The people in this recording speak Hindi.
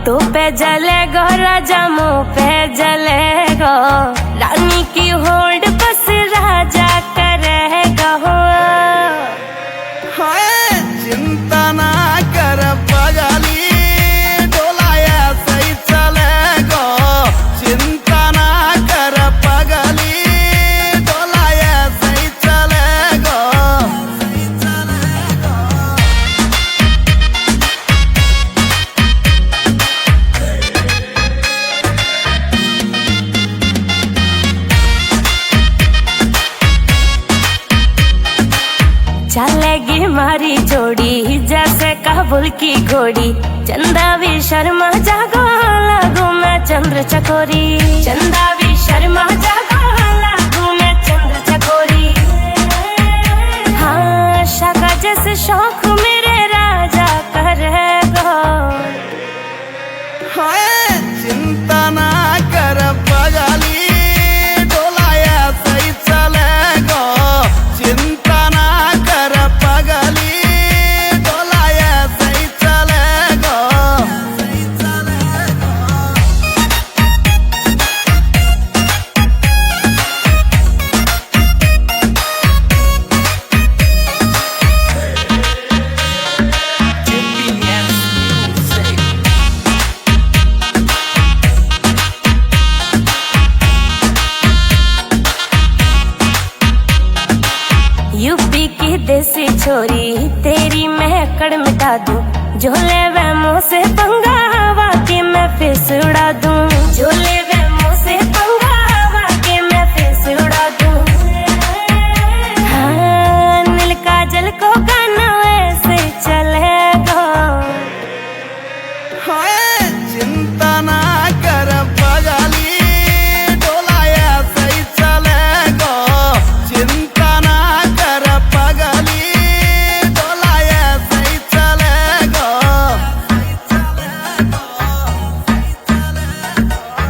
तो पे जलेगो राजा मुँह पे जलेगो, रानी की होल्ड बस राजा करेगा। चिंता ना कर पगली, डोला ऐसे ही चलेगा। चिंता ना कर पगली, डोला ऐसे ही चलेगा। चलेगी मारी जोड़ी जैसे काबुल की घोड़ी, चंदा भी शर्मा जागो लागू मैं चंद्र चकोरी। चंदा भी शर्मा जागो लागू मैं चंद्र चकोरी। हाँ शाका जैसे शौक मेरे राजा करेगा। चिंता ना कर पगली, डोला ऐसे ही चलेगा। चिंता ना कर पगली, डोला ऐसे ही चलेगा। यूपी की देसी छोरी तेरी महकड़ मिटा दूं, झोले वे मुँह से पंगा हवा के मैं फेस उड़ा दूं। झोले वे मुँह से पंगा हवा के मैं फेस उड़ा दूं। हाँ नील काजल को गाना वैसे चलेगा। चिंता